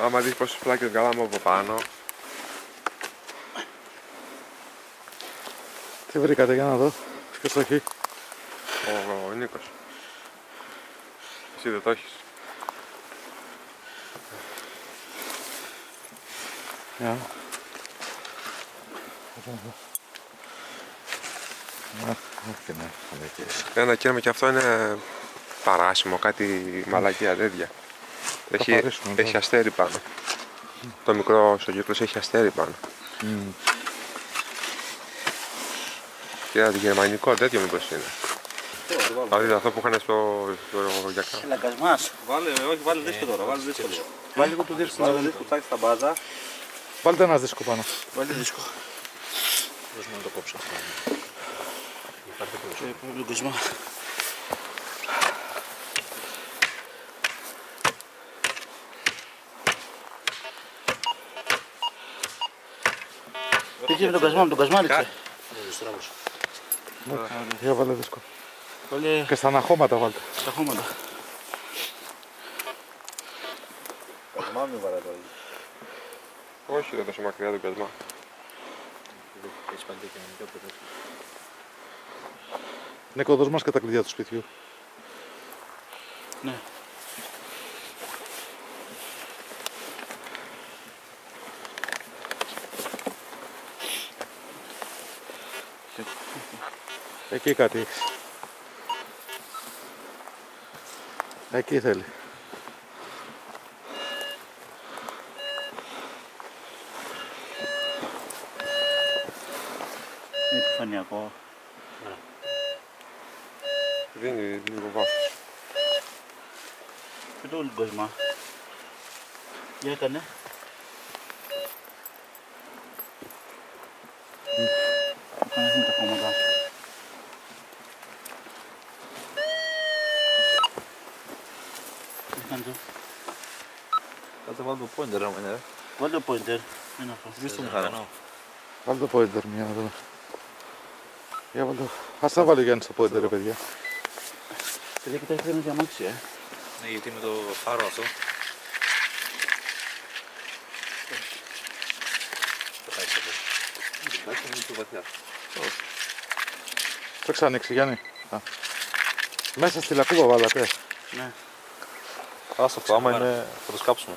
Άμα δεις πόσες πλάκες βγάλαμε από πάνω. Τι βρήκατε για να δω, ποιος το έχει? Ο Νίκος. Εσύ δεν το έχεις. Ναι. Ένα κέρμα και αυτό είναι παράσιμο, κάτι μαλακία τέτοια. Έχει αστέρι πάνω. Το μικρό στο κύκλος έχει αστέρι πάνω. Και ένα γερμανικό τέτοιο μήπως είναι. Δηλαδή αυτό που είχαν στο γιακά. Λαγκασμάς. Βάλε δίσκο τώρα, βάλε δίσκο. Βάλε λίγο το δίσκο. Βάλε δίσκο, ψάξε τα μπάζα. Βάλτε ένα δίσκο πάνω. Βάλε δίσκο. Δώσ' μου να το κόψω αυτό. Υπάρχει το Λαγκασμά. Τι είχε με τον κασμά, με τον κασμά ρίξε. Για βάλε δίσκο. Και στα αναχώματα βάλτε. Στα χώματα. Κασμά μην βαρά τώρα. Όχι, δεν τόσο μακριά τον κασμά. Έχεις παντή και να μην πει. Νίκο, δώσ' μας και τα κλειδιά του σπιτιού. Ναι. Εκεί κάτι έχεις. Εκεί θέλει. Είναι επιφανειακό. Δίνει λίγο βάθος. Και το λαγκασμά. Για έκανε. Έκανε με τα χώματα. Κάτσε βάλω το pointer άμα είναι. Βάλε το pointer. Είναι αυτό. Βρίσκω το μηχανό. Βάλτε το πόιντερ μια να δούμε. Για βάλτε. Ας τα βάλει ο Γιάννης το πόιντερ, ρε παιδιά. Παιδιά, κοιτάξτε ένα διαμάξι, Ναι, γιατί με το φάρο αυτό. Πετάξτε αυτό. Πετάξτε είναι πιο βαθιά. Το έχεις ανοίξει, Γιάννη. Μέσα στη λακκούβα βάλατε. Ναι. Άστο αυτό, άμα είναι θα το σκάψουμε.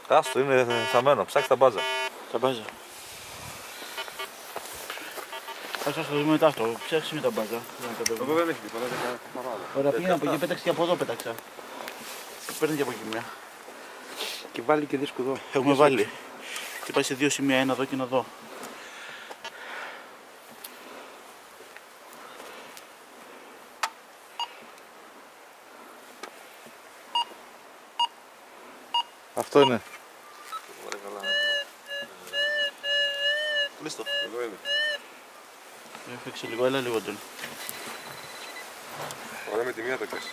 Άστο, είναι θαμμένο, ψάξτε τα μπάζα. Τα μπάζα. Θα σας το δούμε μετά αυτό. Ψάξε με τα μπάζα. Εδώ δεν έχει τίποτα, δεν κάνει παράδειγμα. Ωραία, πήγαινε από εκεί, πέταξε και από εδώ πέταξα. Παίρνει και από εκεί μια. Και βάλει και δίσκο εδώ. Έχουμε βάλει. Και πάει σε δύο σημεία, ένα εδώ και ένα εδώ. Αυτό είναι. Κλείστο. Εδώ είναι. Έφεξε λίγο, έλα λίγο τον. Ωραία με τη μία το πιάσεις.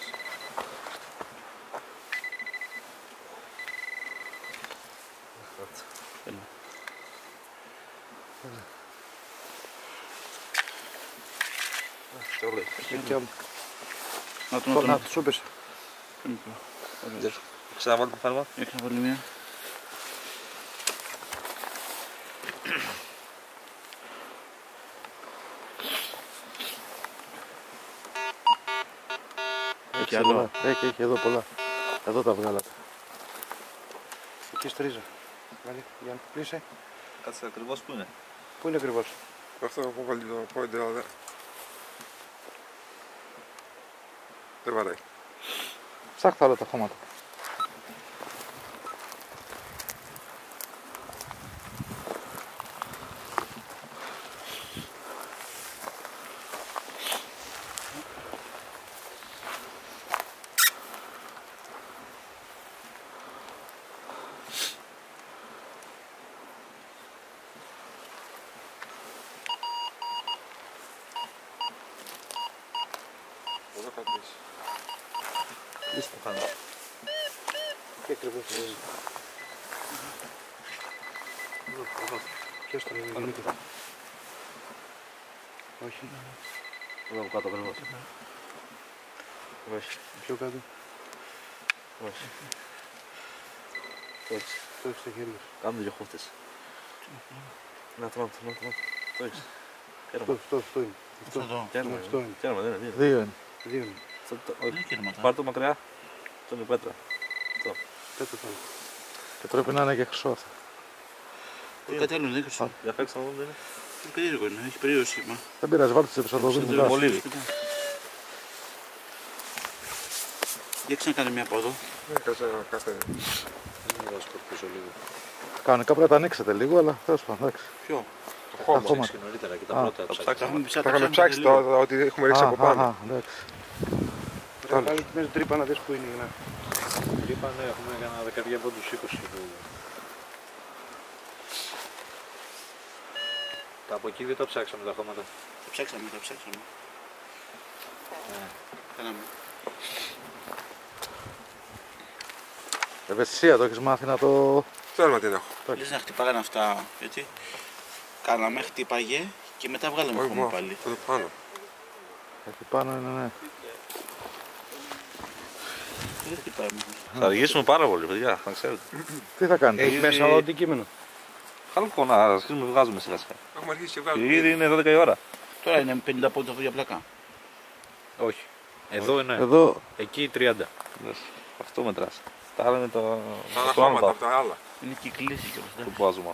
Να τον Να το σούπες. Ξαναβάλω το φάρμα. Έχει να βάλει μία. Έχει άλλο. Έχει εδώ πολλά. Εδώ τα βγάλατε. Εκεί στο ρίζο. Βάλει, Γιάννη, πλήσε. Κάτσε ακριβώς που είναι. Πού είναι ακριβώς? Αυτό έχω βάλει το πόιντερ, αλλά δεν βαράει. Ψάχτα όλα τα χώματα. Εδώ κρατήσει. Κλείστο το χάνω. Τι ακριβώς είναι? Ποιος τον είναι? Όχι. Εδώ από κάτω ακριβώς. Όχι. Πιο κάτω. Όχι. Έτσι. Το έχεις στα χέρια. Κάνουμε δύο χούφτες. Να το. Το έχεις. Αυτό είναι. Αυτό είναι. Κέρμα, δεν είναι. Δύο είναι. Πάρ' το μακριά. Αυτό είναι πέτρα. Πέτρα πάνω. Και πρέπει να είναι και χρυσό αυτό. Κάτι άλλο δεν χρυσό. Για παίξτε να δούμε, είναι. Περίεργο είναι, έχει περίεργο σχήμα. Δεν πειράζει, βάλτε τις επισοδοδούν. Μολύβι. Για ξανακάνε μια από εδώ. Κάθε... Να σκορπίσω λίγο. Κανονικά πρέπει να τα ανοίξετε λίγο, αλλά τέλος πάντων, εντάξει. Ποιο? Το χώμα. χώμα. Έξι νωρίτερα και τα πρώτα ψάξαμε. Τα είχαμε ψάξει τώρα ότι έχουμε ρίξει από πάνω. Εντάξει. Θα βάλει τη μέση τρύπα να δεις που είναι. Είπανε έχουμε κανένα δεκαετία από τους 20. Τα από εκεί δεν τα ψάξαμε τα χώματα. Τα ψάξαμε. Κάναμε. Ευαισθησία, το έχεις μάθει να το... Ξέρουμε τι έχω. Λες να χτυπάγανε αυτά, γιατί κάναμε, χτύπαγε και μετά βγάλαμε Όχι, χώμα μόνο. πάλι. Το πάνω. Εκεί πάνω είναι, ναι. Δεν χτυπάμε. Θα αργήσουμε πάρα πολύ, παιδιά, να ξέρετε. Τι θα κάνετε? Έχει μέσα άλλο αντικείμενο. Χαλκό, να αρχίσουμε να βγάζουμε σιγά σιγά. Έχουμε αρχίσει και Και βγάλουμε. ήδη είναι 12 η ώρα. Τώρα είναι 50 πόντους αυτό για πλάκα. Όχι. Εδώ είναι. Εδώ... Εκεί 30. Αυτό μετράς. Τα άλλα είναι το Τα άλλα το άλλο χώματα από τα άλλα. Είναι κυκλίσει κιόλας. που βάζουμε.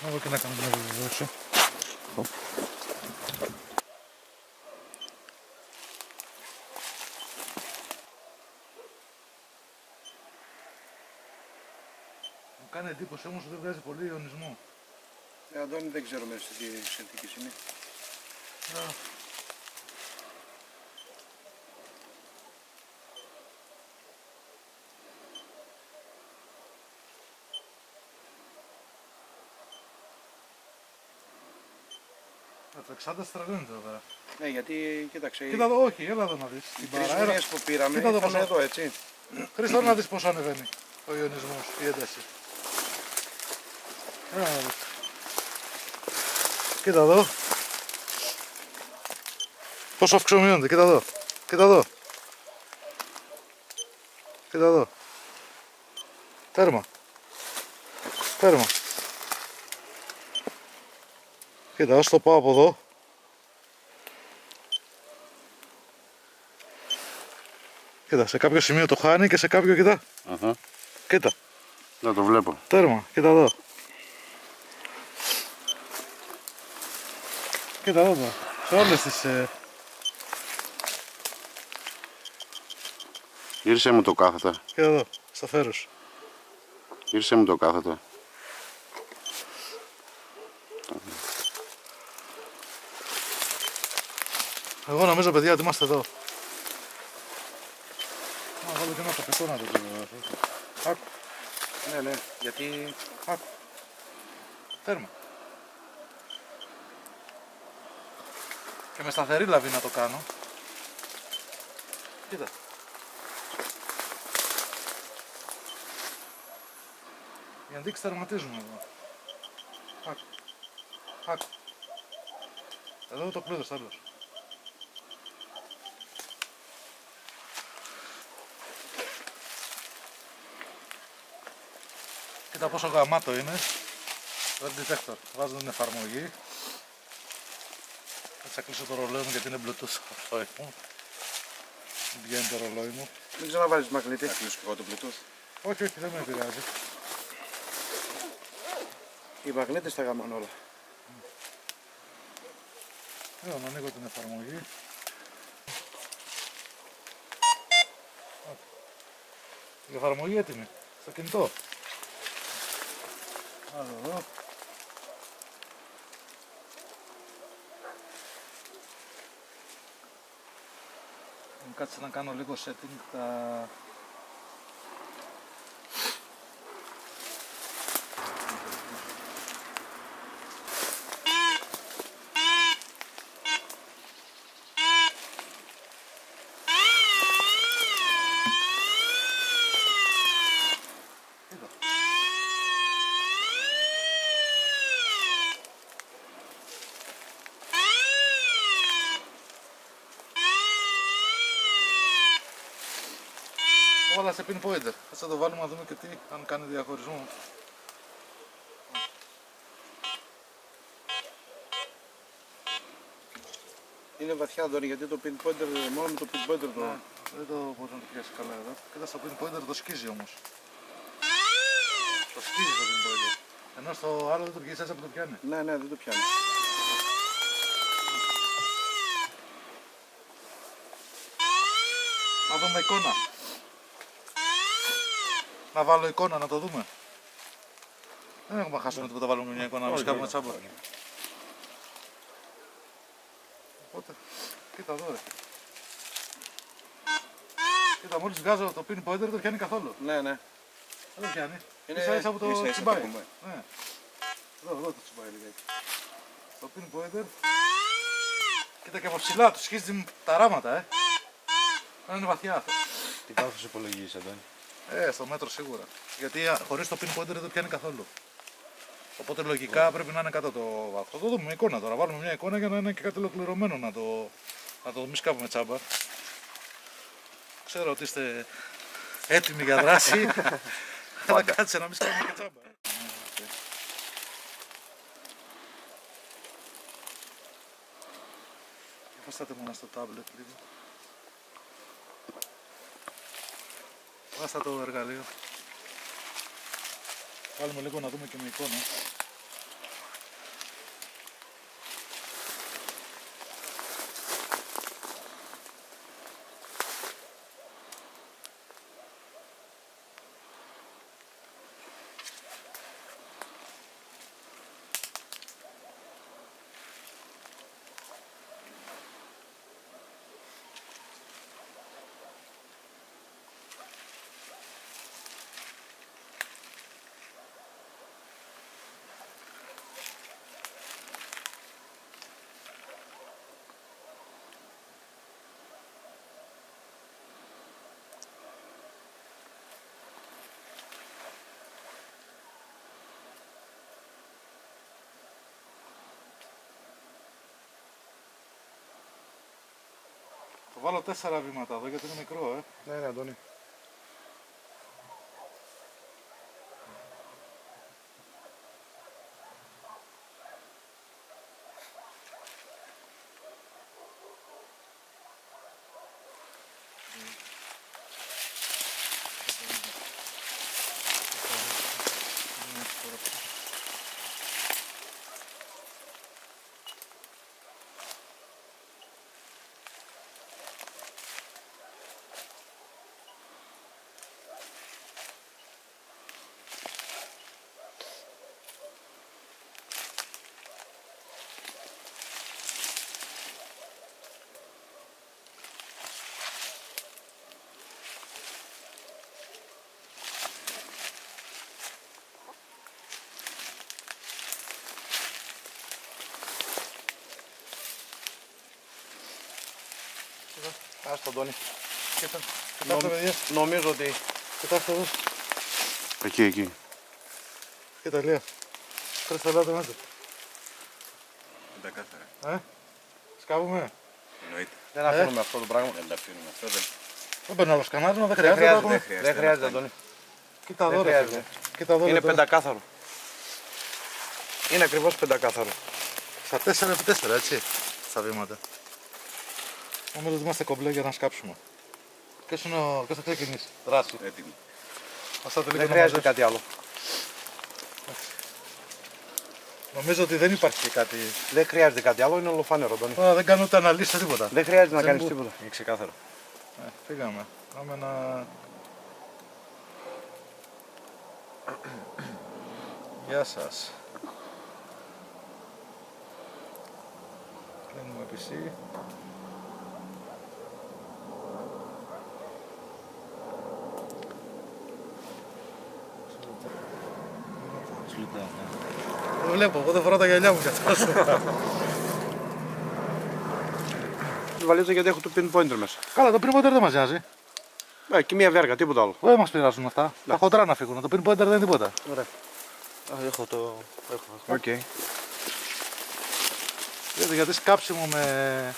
Εγώ και να κάνω την επιβεβαίωση. Μου κάνει εντύπωση όμως ότι δεν βγάζει πολύ ιονισμό. Αντώνη δεν ξέρω μέσα σε τι συνθήκες είναι. Το εξάντας τρελαίνεται εδώ πέρα. Ναι, γιατί κοίταξε. Κοίτα εδώ, όχι, έλα εδώ να δεις. Οι Την τρεις παραέρα. γωνίες που πήραμε Κοίτα εδώ ήταν πόσο- εδώ, έτσι. Χρήστο, να δεις πόσο ανεβαίνει ο ιονισμός, η ένταση. Έλα να δεις. Κοίτα εδώ. Πόσο αυξομειώνεται, κοίτα εδώ. Κοίτα εδώ. Κοίτα εδώ. Τέρμα. Τέρμα. Κοίτα, όσο το πάω από εδώ. Κοίτα, σε κάποιο σημείο το χάνει και σε κάποιο, κοίτα. Κοίτα. Να το βλέπω. Τέρμα, κοίτα εδώ. Κοίτα εδώ τώρα. Σε όλες τις... Γύρισε μου το κάθετα. Κοίτα εδώ, στα φέρους. Γύρισε μου το κάθετα. Εγώ νομίζω, παιδιά, ότι είμαστε εδώ. Να βάλω και ένα τοπικό να το δω. Άκου, Ναι, ναι, γιατί άκου. Τέρμα. Και με σταθερή λαβή να το κάνω. Κοίτα. Οι ενδείξεις τερματίζουν εδώ. Άκου. Άκου. Εδώ το κλείδος τέλος. Κοίτα πόσο γαμάτο είναι. Το detector. Βάζω την εφαρμογή. Θα κλείσω το ρολόι μου γιατί είναι Bluetooth αυτό μου. Βγαίνει το ρολόι μου. Δεν ξέρω να βάλεις μαγνήτη. Θα κλείσω και εγώ το Bluetooth. Όχι, όχι, δεν με επηρεάζει. Οι μαγνήτες τα γαμάνε όλα. Να ανοίγω την εφαρμογή. Η εφαρμογή έτοιμη. Στο κινητό. Άλλο εδώ. Κάτσε να κάνω λίγο setting τα... Όλα σε pinpointer. Θα το βάλουμε να δούμε και τι, αν κάνει διαχωρισμό. Είναι βαθιά Αντώνη, γιατί το pinpointer, μόνο με το pinpointer το... Ναι, δεν το μπορεί να το πιάσει καλά εδώ. Κοίτα στο pinpointer το σκίζει όμως. Το σκίζει το pinpointer. Ενώ στο άλλο δεν το πιέζει έτσι που το πιάνει. Ναι, ναι, δεν το πιάνει. Να δούμε εικόνα. Να βάλω εικόνα να το δούμε. Δεν έχουμε χάσει τίποτα, βάλουμε μια εικόνα να μην κάνουμε τσάμπα. Οπότε, κοίτα εδώ ρε. Κοίτα, μόλις βγάζω το pinpointer δεν το πιάνει καθόλου. Ναι, ναι. Δεν το πιάνει. Είναι ίσα που το ίσα-ίσα τσιμπάει. το κουμπάει. Ναι. Εδώ το τσιμπάει λιγάκι. Το pinpointer. Κοίτα και από ψηλά του σχίζει τα ράματα, είναι βαθιά αυτό. Τι πάθος υπολογίζεις Αντώνη? Στο μέτρο σίγουρα. Γιατί χωρίς το pinpointer δεν το πιάνει καθόλου. Οπότε λογικά πρέπει να είναι κάτω το βάθος. Θα το δούμε με εικόνα τώρα. Βάλουμε μια εικόνα για να είναι και κάτι ολοκληρωμένο να το μη σκάβουμε τσάμπα. Ξέρω ότι είστε έτοιμοι για δράση. Αλλά κάτσε να μην σκάβουμε και τσάμπα. Βάστατε μόνο στο τάμπλετ λίγο. Βάστα το εργαλείο. Βάλουμε λίγο να δούμε και με εικόνα. Θα βάλω 4 βήματα εδώ γιατί είναι μικρό, Ναι, ναι, Αντώνη. Άστο Αντώνη. Κοιτάξτε παιδιά. Νομίζω ότι... Κοιτάξτε εδώ. Εκεί. Κοίτα Λία. 3 ελάτε μέσα. Δεν τα κάθαρα. Σκάβουμε. Εννοείται. Δεν αφήνουμε αυτό το πράγμα. Δεν τα αφήνουμε αυτό. Δεν παίρνω άλλο σκανάρισμα, δεν χρειάζεται. Δεν χρειάζεται Αντώνη. Κοίτα εδώ ρε. Κοίτα εδώ. Είναι πεντακάθαρο. Είναι ακριβώς πεντακάθαρο. Στα 4x4 έτσι, στα βήματα. Νομίζω ότι είμαστε κομπλέ για να σκάψουμε. Ποιος θα ξεκινήσει? Δράση. Έτοιμη. Δεν χρειάζεται κάτι άλλο. Νομίζω ότι δεν υπάρχει και κάτι. Δεν χρειάζεται κάτι άλλο, είναι ολοφάνερο. Δεν κάνω ούτε αναλύσεις τίποτα. Δεν χρειάζεται να κάνεις τίποτα. Είναι ξεκάθαρο. Φύγαμε. Πάμε να... Γεια σας. Κλείνουμε PC. Το βλέπω, εγώ δεν φοράω τα γυαλιά μου κι αυτός. Τη βαλίτσα γιατί έχω το pinpointer μέσα. Καλά, το pinpointer δεν μας νοιάζει. Και μία βέργα, τίποτα άλλο. Δεν μας πειράζουν αυτά. Τα χοντρά να φύγουν. Το pinpointer δεν είναι τίποτα. Ωραία. Έχω το. Οκ. Γιατί σκάψιμο με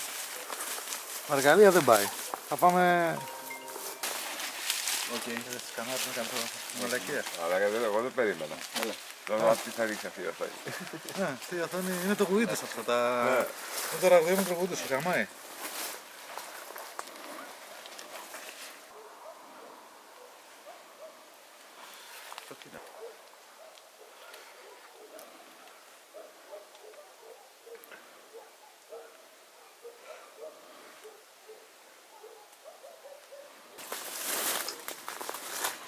εργαλεία δεν πάει. Θα πάμε... Οκ. Κανάρι δεν κάνω μαλακία. Αλλά εγώ δεν περίμενα. Δεν δω τι θα ρίξει αυτή η οθόνη. Ναι, αυτή η οθόνη είναι το κουβίτες αυτά. Είναι το ραγδιόμετρο κουβίτες, το χαμάει.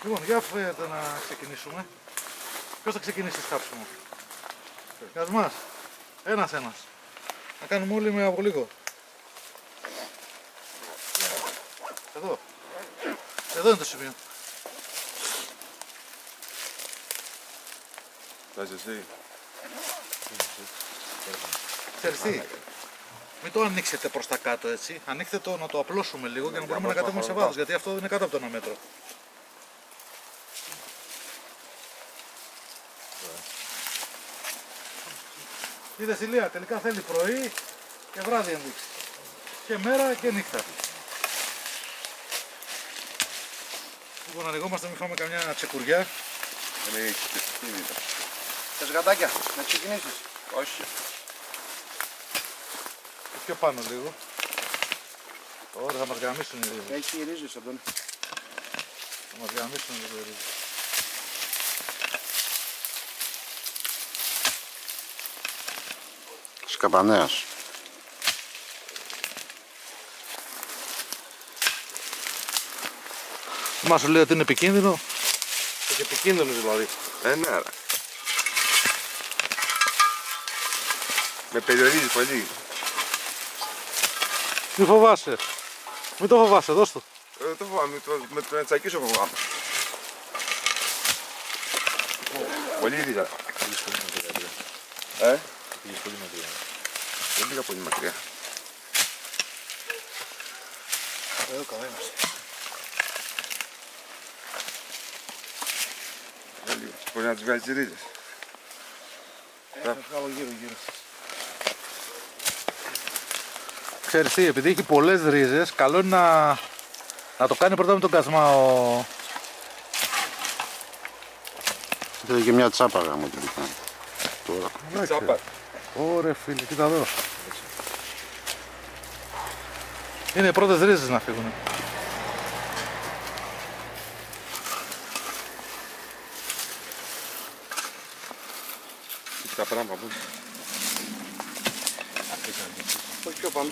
Λοιπόν, για φέρετε να ξεκινήσουμε. Ποιος θα ξεκινήσει το σκάψιμο? Κας μας. Ένας. Να κάνουμε όλοι με από λίγο. Εδώ. Εδώ είναι το σημείο. Θες εσύ? Ξέρεις τι, μην το ανοίξετε προς τα κάτω έτσι. Ανοίξτε το να το απλώσουμε λίγο για να μπορούμε να κατέβουμε σε βάθος. Γιατί αυτό είναι κάτω από το 1 μέτρο. Είδες Ηλία, τελικά θέλει πρωί και βράδυ ενδείξει. Και μέρα και νύχτα. Λοιπόν, ανοιγόμαστε, μην φάμε καμιά τσεκουριά. Δεν έχεις και αυτοκίνητα. Θες γατάκια, να ξεκινήσεις? Όχι. Και πιο πάνω λίγο. Ωραία, θα μας γαμίσουν οι ρίζες. Έχει ρίζες, Αντώνη. Θα μας γαμίσουν οι ρίζες. Σκαπανέας. Μα σου λέει ότι είναι επικίνδυνο. Και επικίνδυνος δηλαδή. Ναι, άρα. Με περιορίζει πολύ. Μη φοβάσαι. Μην το φοβάσαι, δώσ' το. Το φοβάμαι, με το να τσακίσω φοβάμαι. Πολύ ρίζα. Πήγες πολύ μακριά. Δεν πήγα πολύ μακριά. Εδώ καλά είμαστε. Μπορεί να τις βγάλεις τις ρίζες. Θα βγάλω γύρω. Ξέρεις τι, επειδή έχει πολλές ρίζες, καλό είναι να το κάνει πρώτα με τον κασμά ο... Θέλει και μια τσάπα γάμο τελικά. Τώρα. Τσάπα. Ωραία φίλε, κοίτα εδώ. Είναι οι πρώτες ρίζες να φύγουν. Τα πράγματα που... Όχι πιο πάνω.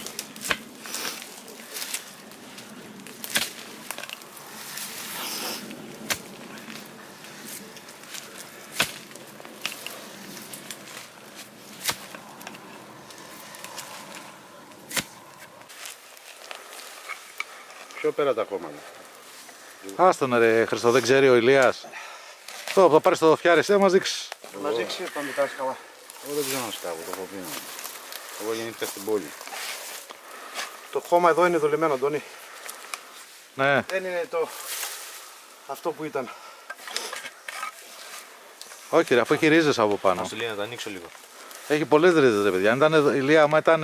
Πιο πέρα τα κόμματα. Άστον ρε Χριστό, δεν ξέρει ο Ηλίας. Το θα πάρεις το φτιάρι, θα μας δείξεις. Μας δείξει τα μικρά σκαλά. Εγώ δεν ξέρω να σκάβω, το έχω πει. Εγώ γεννήθηκα στην πόλη. Το χώμα εδώ είναι δουλεμένο, Αντώνη. Ναι. Δεν είναι αυτό που ήταν. Όχι ρε, αφού έχει ρίζες από πάνω. Μας το λέει να τα ανοίξω λίγο. Έχει πολλές ρίζες ρε παιδιά. Αν ήταν Ηλία, άμα ήταν,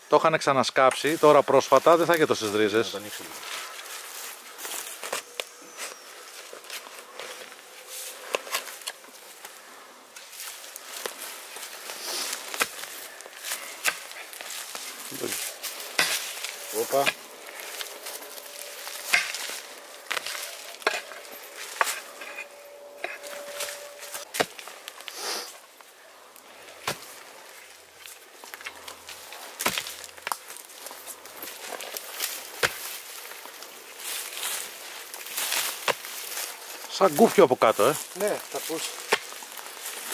το είχαν ξανασκάψει, τώρα πρόσφατα δεν θα είχε τόσες Να ρίζες. τα ανοίξω λίγο. τζαπά. Σαν γκούφιο από κάτω, Ναι, θα ακούς.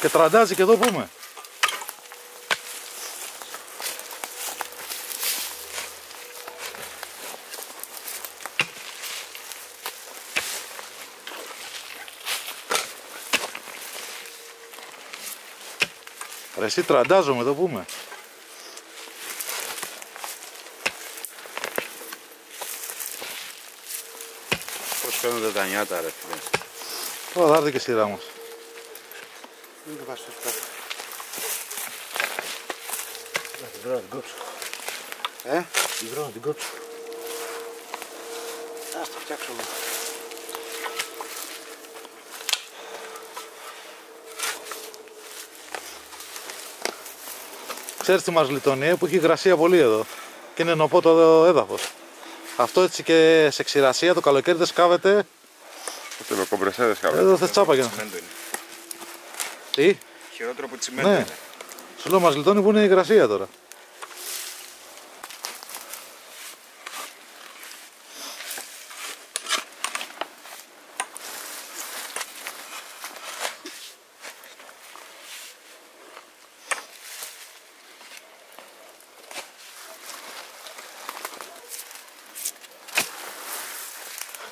Και τραντάζει και εδώ που είμαι. Ρε εσύ τραντάζομαι εδώ που είμαι. Πώς φαίνονται τα νιάτα ρε φίλε. Τώρα θα έρθει και η σειρά μας. Μην το πας στο σπίτι. Την βρω να την κόψω. Την βρω να την κόψω. Ας το φτιάξουμε. Ξέρεις τι μας λιτώνει, που έχει υγρασία πολύ εδώ. Και είναι νοπό το έδαφος. Αυτό έτσι και σε ξηρασία το καλοκαίρι δεν σκάβεται. Αυτό με κομπρεσέρες κάπου. Εδώ θες τσάπα για να. Τσιμέντο είναι. Τι, Χειρότερο από τσιμέντο ναι. είναι. Σου λέω μας λιτώνει που είναι υγρασία τώρα.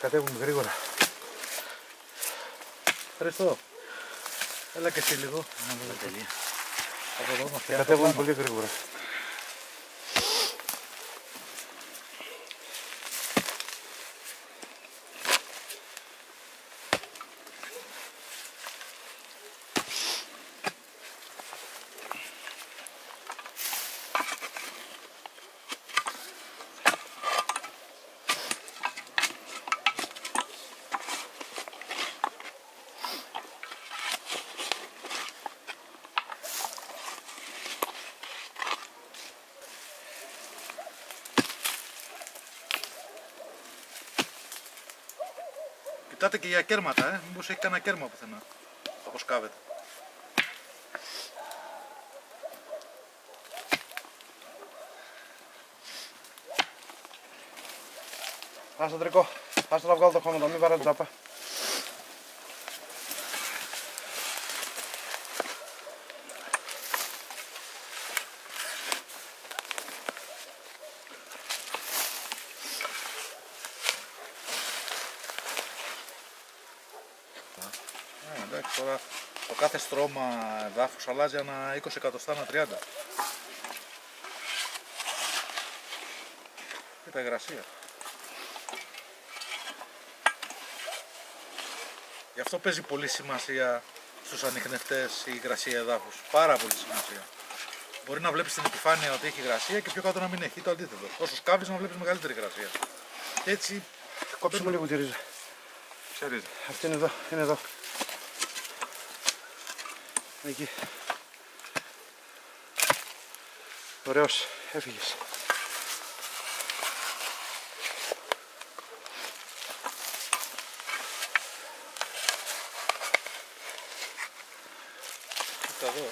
Κατέβουμε γρήγορα. Ευχαριστώ. Έλα και εσύ λίγο. Από εδώ μας Κατέβουμε πολύ γρήγορα. Κοιτάτε και για κέρματα, μήπως έχει κανένα κέρμα πουθενά. Όπως σκάβεται. Ας το τρικό. Ας το να βγάλω το χώμα, μην βαρά τζάπα. Εντάξει, τώρα το κάθε στρώμα εδάφους αλλάζει ανά 20 εκατοστά, ανά 30. Κοίτα υγρασία. Γι' αυτό παίζει πολύ σημασία στους ανιχνευτές η υγρασία εδάφους. Πάρα πολύ σημασία. Μπορεί να βλέπεις στην επιφάνεια ότι έχει υγρασία και πιο κάτω να μην έχει, το αντίθετο. Όσο σκάβεις να βλέπεις μεγαλύτερη υγρασία. Και έτσι Κόψουμε λίγο τη ρίζα. ξέρεις. Αυτή είναι εδώ, είναι εδώ. Εκεί. Ωραίος, έφυγες. Κοίτα εδώ.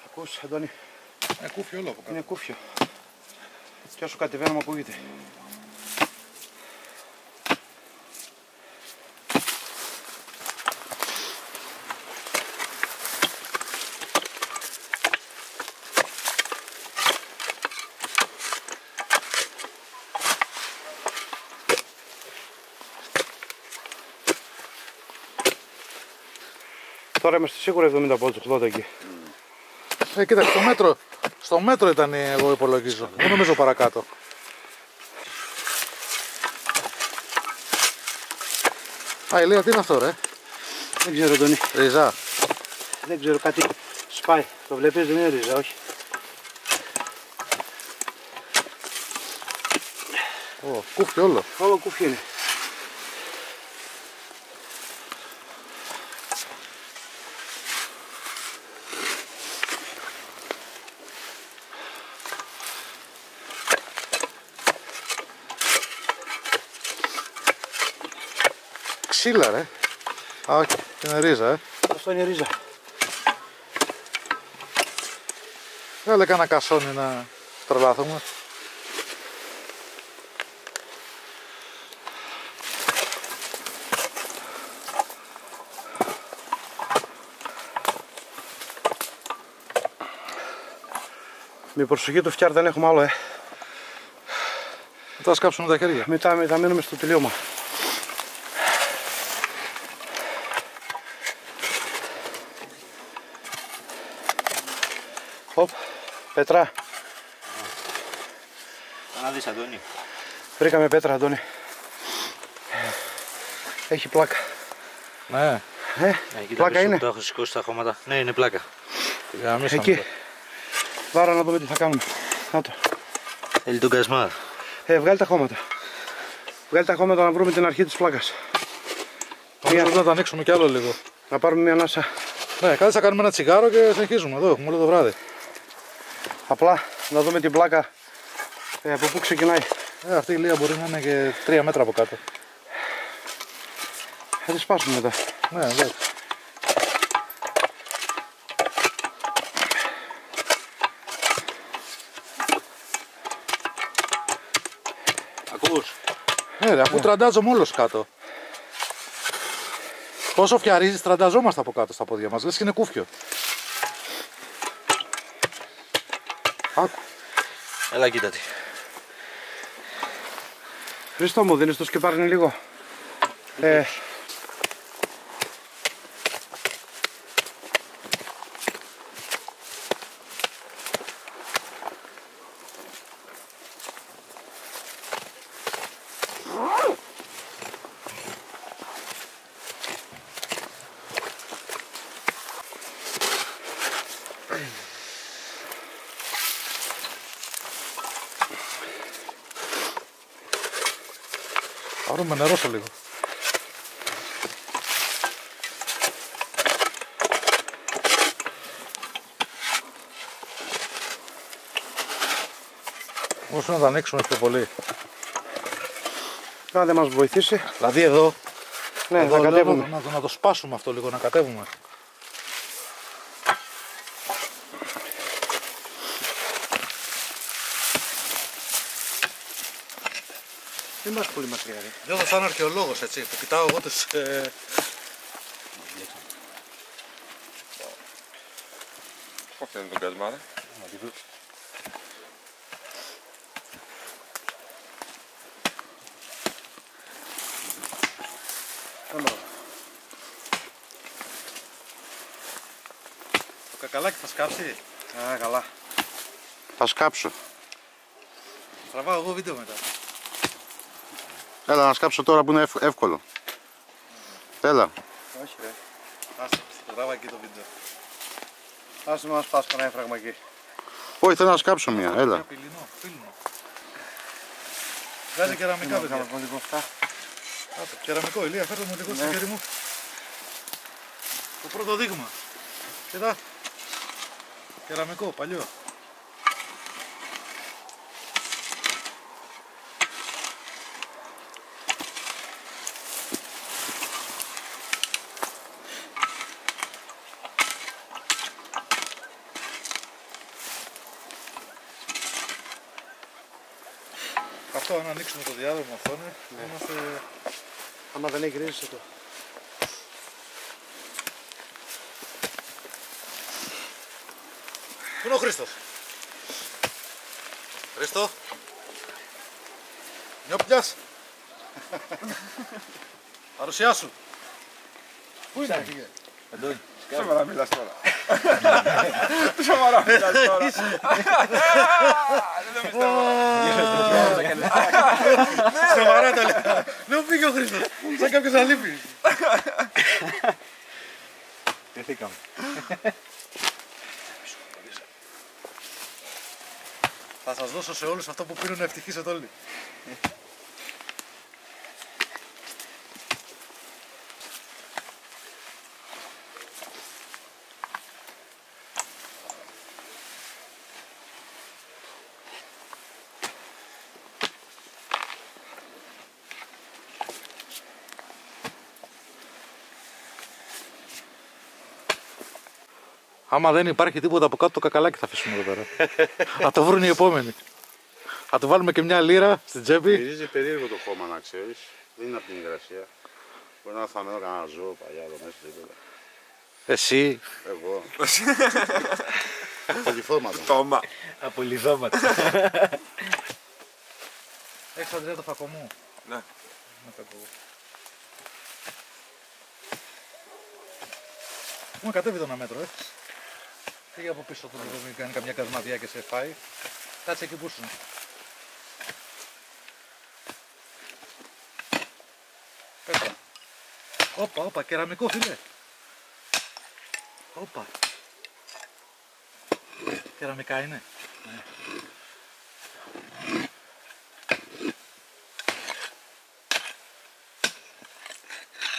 Ακούς, Αντώνη, Είναι κούφιο όλο από κάτω. είναι κούφιο. Και όσο κατεβαίνουμε ακούγεται. τώρα είμαστε σίγουρα 70 πόντους, 80 εκεί. Κοίταξε, στο μέτρο ήταν εγώ υπολογίζω. Δεν νομίζω παρακάτω. Α, Ηλία, τι είναι αυτό ρε? Δεν ξέρω τον Ρίζα. Δεν ξέρω, κάτι σπάει. Το βλέπεις, δεν είναι ρίζα, όχι. Κούφι όλο. Όλο κούφι είναι. Ξύλα ρε. Α, όχι, είναι ρίζα Αυτό είναι ρίζα. Έλε κανένα κασόνι να τρελάθουμε. Με προσοχή του φτιάρ δεν έχουμε άλλο, Μετά σκάψουμε τα χέρια. Μετά μείνουμε στο τελείωμα. Οπ, πέτρα. Να δεις, Αντώνη. Βρήκαμε πέτρα, Αντώνη. Έχει πλάκα. Ναι. Πλάκα είναι. Το έχω σηκώσει τα χώματα. Ναι, είναι πλάκα. Εκεί. Βάρα να δούμε τι θα κάνουμε. Να το. Θέλει τον κασμά. Βγάλει τα χώματα. Βγάλει τα χώματα να βρούμε την αρχή της πλάκας. Νομίζω να τα ανοίξουμε κι άλλο λίγο. Να πάρουμε μια ανάσα. Ναι, κάτσε να κάνουμε ένα τσιγάρο και συνεχίζουμε. Εδώ έχουμε όλο το βράδυ. Απλά να δούμε την πλάκα από πού ξεκινάει. Αυτή η Ηλία μπορεί να είναι και 3 μέτρα από κάτω. Θα τη σπάσουμε μετά. Ναι, εντάξει. Ακούς. Ναι, αφού τραντάζομαι όλος κάτω. Πόσο φτιαρίζεις, τρανταζόμαστε από κάτω στα πόδια μας. Λες και είναι κούφιο. Άκου. Έλα, κοίτα τι. Χριστό μου, δίνεις το σκεπάρνι λίγο. Πάρουμε νερό στο λίγο. Όσο να τα ανοίξουμε πιο πολύ. Να δεν μας βοηθήσει. Δηλαδή εδώ, Ναι, εδώ θα κατέβουμε. να το σπάσουμε αυτό λίγο, να κατέβουμε. Δεν είμαστε πολύ μακριά, ρε. Νιώθω σαν αρχαιολόγος, έτσι, που κοιτάω εγώ τις... Πώς είναι τον κασμάρα. Το κακαλάκι θα σκάψει. Α, καλά. Θα σκάψω. Τραβάω εγώ βίντεο μετά. Έλα να σκάψω τώρα που είναι εύκολο. Έλα. Όχι, ρε. Άσε, τραβά εκεί το βίντεο. Άσε μας πας κανένα έφραγμα εκεί. Όχι, θέλω να σκάψω μία. Έλα. Πυλινό, πύλινο. Βγάζει κεραμικά, παιδιά. Άσε, κεραμικό, Ηλία, φέρτε μου λίγο στο χέρι μου. Το πρώτο δείγμα. Κοίτα. Κεραμικό, παλιό. Αυτό αν ανοίξουμε το διάδρομο αυτό είμαστε... Άμα δεν έχει ρίζες το. Πού είναι ο Χρήστος? Χρήστο. Νιόπιας. Παρουσιά σου. Πού είναι? Αντώνη. Σοβαρά μιλάς τώρα. Σοβαρά μιλάς τώρα. Δεν το πιστεύω. Σοβαρά το λέω. Δεν μου πήγε ο Χρήστος. Σαν κάποιος να λείπει. Τεθήκαμε. Θα σας δώσω σε όλους αυτό που πήρουν να ευτυχίσετε όλοι. Άμα δεν υπάρχει τίποτα από κάτω, το κακαλάκι θα αφήσουμε εδώ πέρα. Θα το βρουν οι επόμενοι. Θα του βάλουμε και μια λίρα στην τσέπη. Μυρίζει περίεργο το χώμα, να ξέρεις. Δεν είναι από την υγρασία. Μπορεί να είναι θαμμένο κανένα ζώο παλιά εδώ μέσα. Τίποτα. Εσύ. Εγώ. Πολυθώματα. Τόμα. Απολυδώματα. Έχεις Αντρέα το φακό μου? Ναι. Να φεύγω εγώ. Έχουμε κατέβει το ένα μέτρο, Πήγε από πίσω το λίγο, μην κάνει καμιά κασμαδιά και σε φάει. Κάτσε εκεί που ήσουν. Πέτρα. Όπα, κεραμικό φίλε. Όπα. Κεραμικά είναι. Ναι.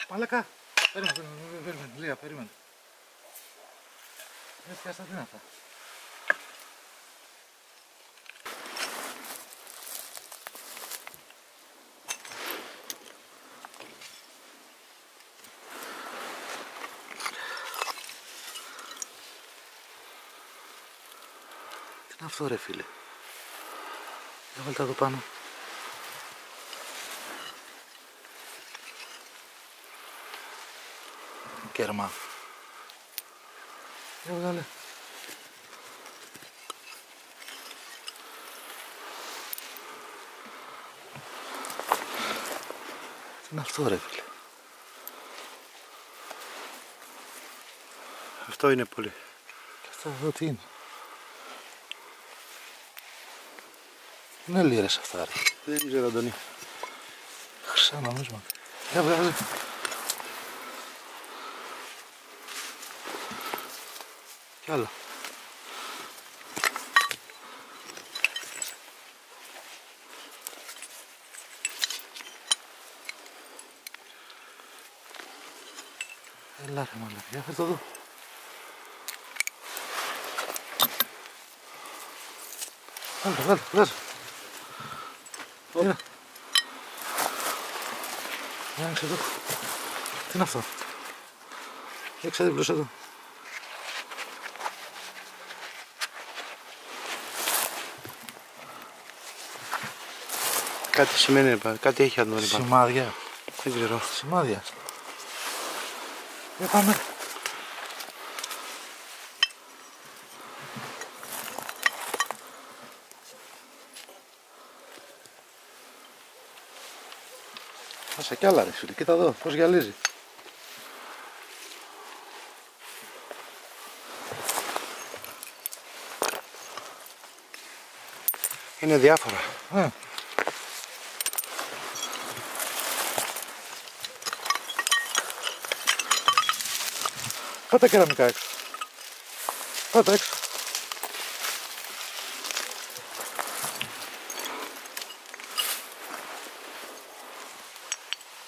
Μαλακά. Περίμενε, Λία, περίμενε. Δεν φτιάστα τι είναι αυτά. Τι είναι αυτό ρε φίλε. Για βάλτε εδώ πάνω. Κέρμα. Για βγάλε. Τι είναι αυτό ρε φίλε. Αυτό είναι πολύ. Και αυτά εδώ τι είναι. Είναι λίρες αυτά ρε. Δεν ξέρω Αντώνη. Χρυσά νομίσματα. Για βγάλε. Κι άλλα. Έλα ρε μαλάκα, για φέρ' το εδώ. Βάλτε, βγάζε. Τι είναι. Για άνοιξε εδώ. Τι είναι αυτό. Για ξέδιπλωσε εδώ. Κάτι σημαίνει, κάτι έχει Αντώνη πάνω. Σημάδια. Δεν ξέρω. Σημάδια. Για πάμε. Άσε κι άλλα ρε φίλε, κοίτα εδώ πως γυαλίζει. Είναι διάφορα. Πάτα κεραμικά έξω. Πάτα έξω.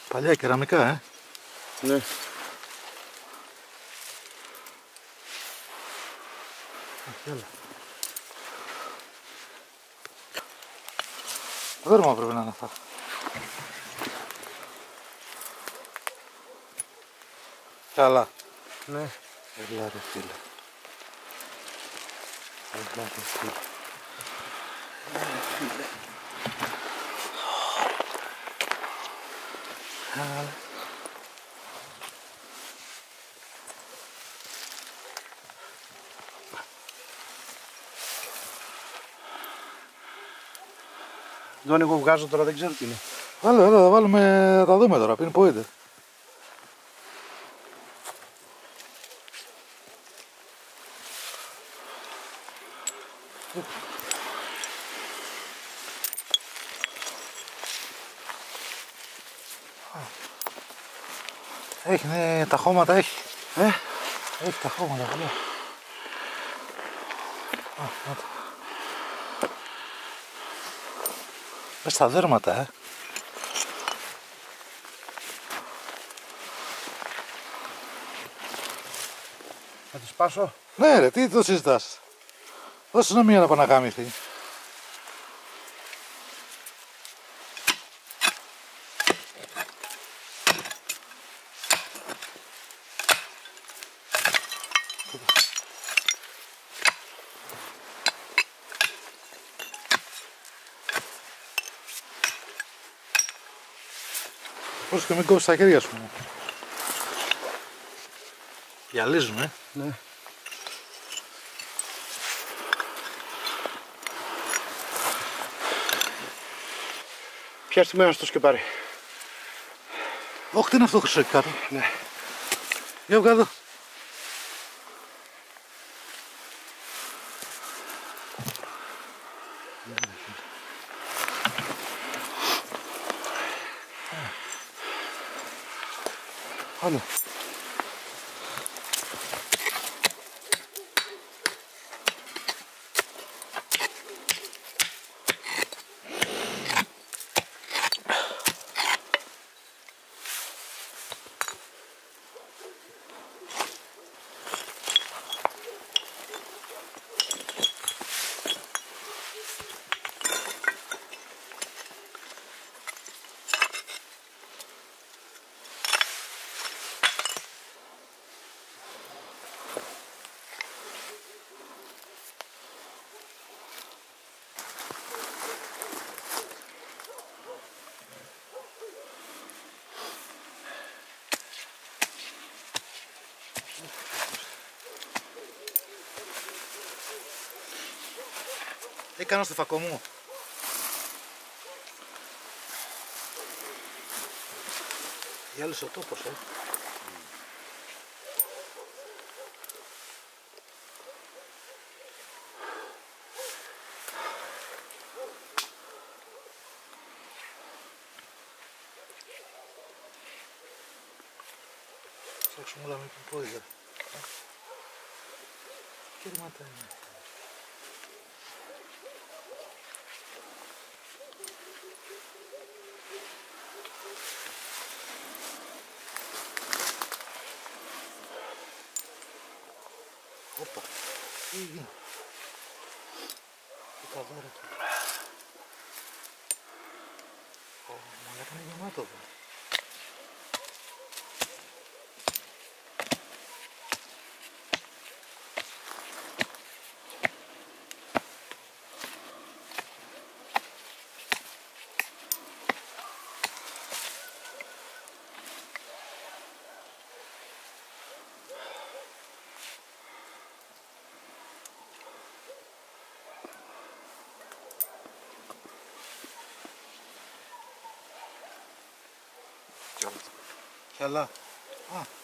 Παλιά κεραμικά, Ναι. Δέρμα πρέπει να είναι αυτά. Καλά. Ναι. Έλα ρε φίλε. Έλα ρε φίλε. Έλα. Τον εγώ βγάζω τώρα, δεν ξέρω τι είναι. Βάλε, έλα, θα βάλουμε, θα δούμε τώρα, pinpointer. Έχει, ναι, τα χώματα έχει. Έχει τα χώματα, καλά. Μες στα δέρματα, Θα τη σπάσω. Ναι ρε, τι το συζητάς. Δώσε να μία να πανακάμηθει. Πώς και μην κόψεις τα χέρια σου. Γυαλίζουν, Ναι. Πιάσ' τη μέρα στο σκεπάρι. Όχι, τι είναι αυτό χρυσό εκεί κάτω. Ναι. Για βγάλω. Άλλο. Έκανα στο φακό μου. Γυάλισε ο τόπος, Ψάξουμε όλα με την πόδια. Κέρματα είναι. Όπα, τι έγινε. Τι καβάρα του. Μαλάκα είναι γεμάτο εδώ. Καλά. Α.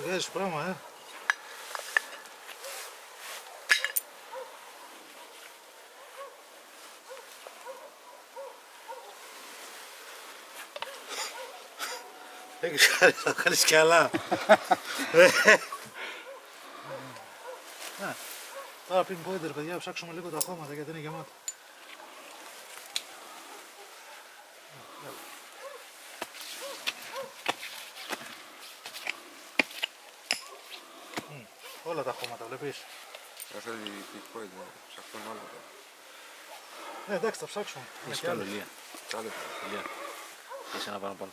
Βγάζεις πράγμα, Έχεις χάρη, θα κάνεις κι άλλα. Τώρα πριν pointer, παιδιά, ψάξουμε λίγο τα χώματα γιατί είναι γεμάτα. Όλα τα χώματα, βλέπεις. Αυτό είναι η pointer, ψάχνουμε όλα τα. Ναι, εντάξει, θα ψάξουμε. Έχεις κι άλλο, Ηλία. Άλλο. Ηλία, είσαι ένα πάνω πάνω.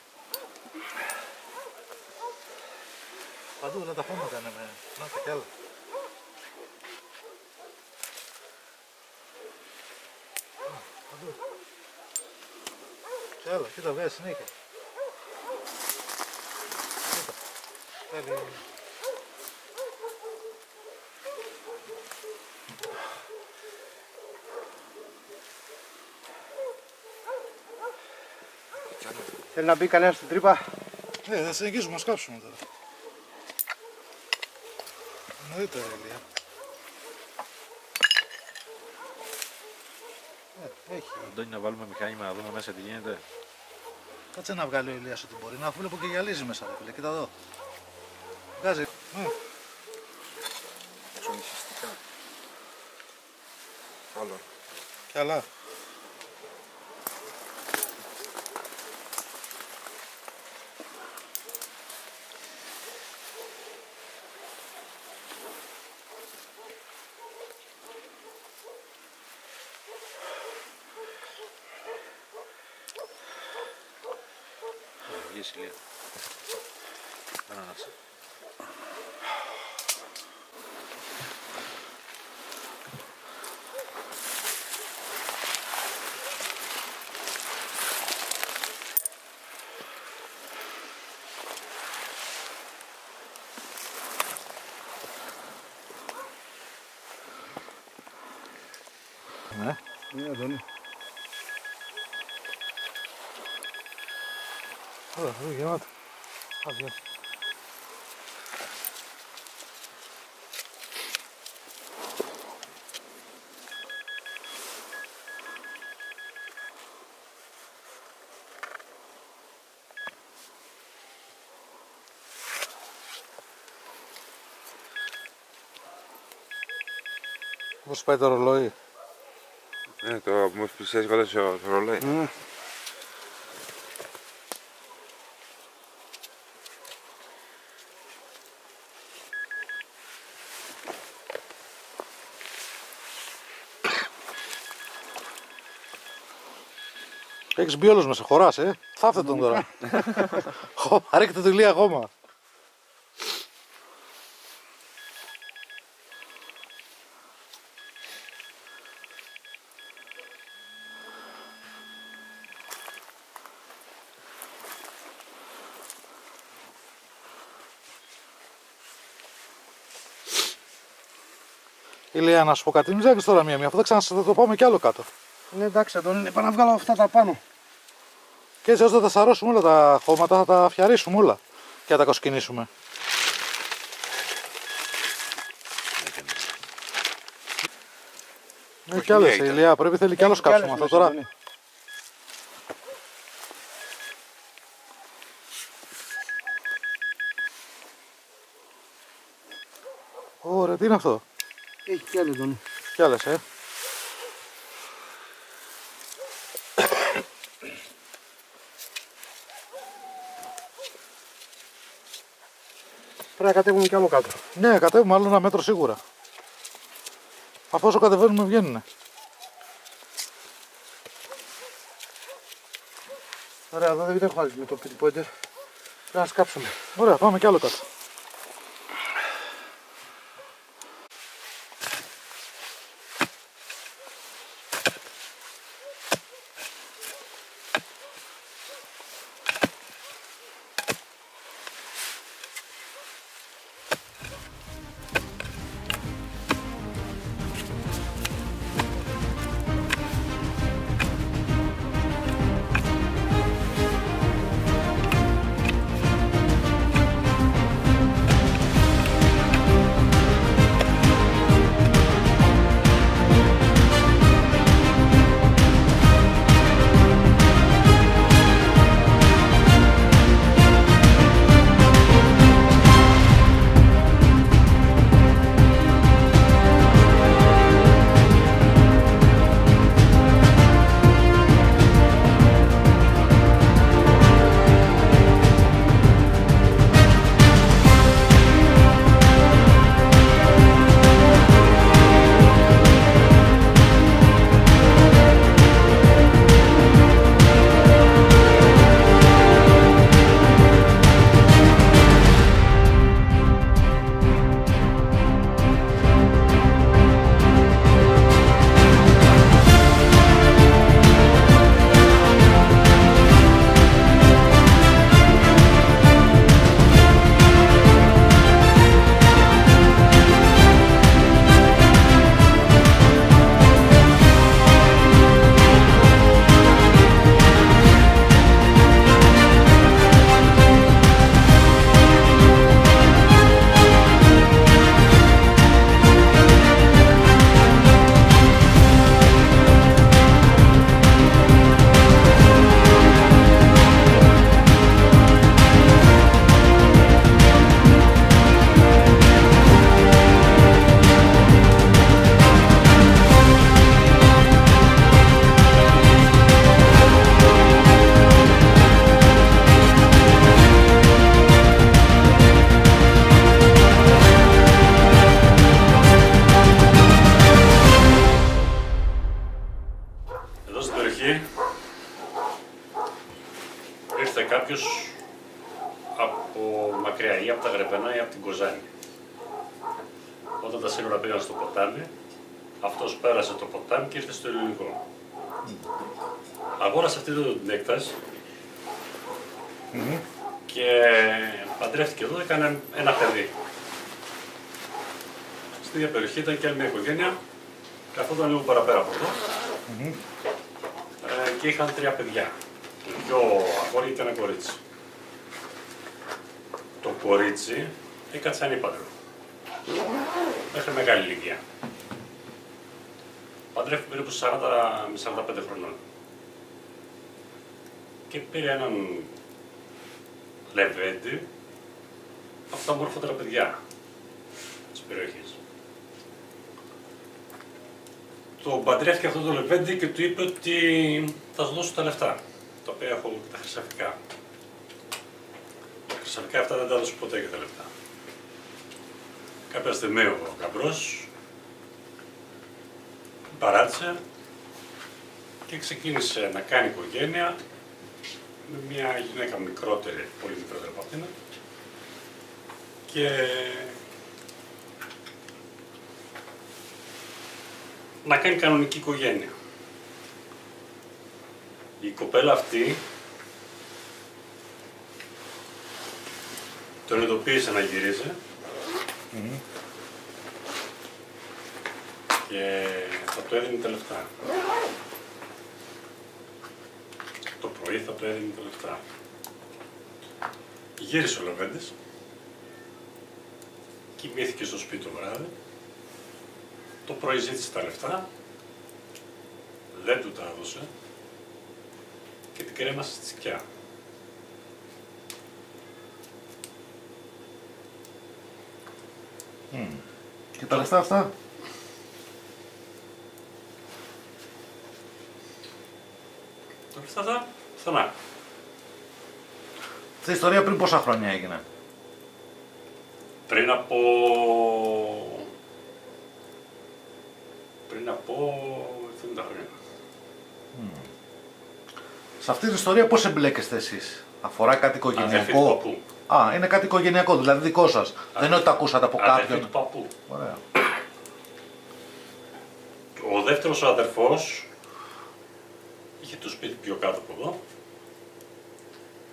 Παντού όλα τα χώματα είναι με... Να τα κι άλλα. Παντού. Κι άλλα, κοίτα βγάζει συνέχεια. Κοίτα. Θέλει... Θέλει να μπει κανένας στην τρύπα. Ναι, θα συνεχίσουμε να σκάψουμε τώρα. Να δείτε, Ηλία. Έχει. Αντώνη, να βάλουμε μηχάνημα να δούμε μέσα τι γίνεται. Κάτσε να βγάλει ο Ηλίας ό,τι μπορεί. Να βλέπω και γυαλίζει μέσα, ρε φίλε. Κοίτα εδώ. Βγάζει. Ξονυχιστικά. Άλλο. Κι άλλα. Βγες, Ηλία. Δεν ανάψε. Ναι. Ναι, εδώ είναι. Ωραία, εδώ γεμάτο. Άδεια. Πώς πάει το ρολόι? Το μου πλησιάζει κοντά στο ρολόι. Έχεις μπει όλος μέσα, χωράς, Θαύτε τον τώρα. Ρίχτε το Ηλία ακόμα. Ηλία, να σου πω κάτι, μην ψάχνεις τώρα μία-μία, αφού θα το πάμε κι άλλο κάτω. Ναι, εντάξει, Αντώνη, πάω να βγάλω αυτά τα πάνω. Και έτσι ώστε θα τα σαρώσουμε όλα τα χώματα, θα τα φτιαρίσουμε όλα και θα τα κοσκινήσουμε. Ναι, κι άλλες, Ηλία, πρέπει θέλει κι άλλο σκάψιμο αυτό τώρα. Ωραία, τι είναι αυτό? Έχει κι άλλες, Αντώνη. Κι άλλες, Πρέπει να κατέβουμε κι άλλο κάτω. Ναι, κατέβουμε άλλο ένα μέτρο σίγουρα. Αφού όσο κατεβαίνουμε βγαίνουνε. Ωραία, εδώ δεν έχω άλλη με το pinpointer. Πρέπει να σκάψουμε. Ωραία, πάμε κι άλλο κάτω. περιοχή ήρθε κάποιος από μακριά ή από τα Γρεβενά ή από την Κοζάνη. Όταν τα σύνορα πήγαν στο ποτάμι, αυτός πέρασε το ποτάμι και ήρθε στο ελληνικό. Αγόρασε αυτή την έκταση και παντρεύτηκε εδώ, έκανε ένα παιδί. Στην ίδια περιοχή ήταν και άλλη μια οικογένεια, καθόταν λίγο παραπέρα από εδώ και είχαν 3 παιδιά. Δυο αγόρια και ένα κορίτσι. Το κορίτσι έκατσε ανήπαντρο μέχρι μεγάλη ηλικία. Παντρεύτηκε περίπου 40 με 45 χρονών. Και πήρε έναν λεβέντη από τα μορφότερα παιδιά της περιοχής. Το παντρεύτηκε αυτό το λεβέντη και του είπε ότι θα σου δώσω τα λεφτά, τα οποία έχω και τα χρυσαφικά. Τα χρυσαφικά αυτά δεν τα έδωσε ποτέ και τα λεφτά. Κάποια στιγμή ο γαμπρός παράτησε και ξεκίνησε να κάνει οικογένεια με μια γυναίκα μικρότερη, πολύ μικρότερη από αυτήν, και να κάνει κανονική οικογένεια. Η κοπέλα αυτή τον ειδοποίησε να γυρίζει και θα του έδινε τα λεφτά. Το πρωί θα του έδινε τα λεφτά. Γύρισε ο λεβέντης, κοιμήθηκε στο σπίτι το βράδυ, το πρωί ζήτησε τα λεφτά, δεν του τα έδωσε και την κρέμασε στη σκιά. Και τα λεφτά αυτά? Τα λεφτά αυτά, πουθενά. Αυτή η ιστορία πριν πόσα χρόνια έγινε? Πριν από 70 χρόνια. Σε αυτή την ιστορία πώς εμπλέκεστε εσείς? Αφορά κάτι Αδερφή του οικογενειακό? παππού. Α, είναι κάτι οικογενειακό, δηλαδή δικό σας. Δεν είναι ότι τα ακούσατε από Αδερφή κάποιον. του παππού. Ωραία. Ο δεύτερος ο αδερφός είχε το σπίτι πιο κάτω από εδώ.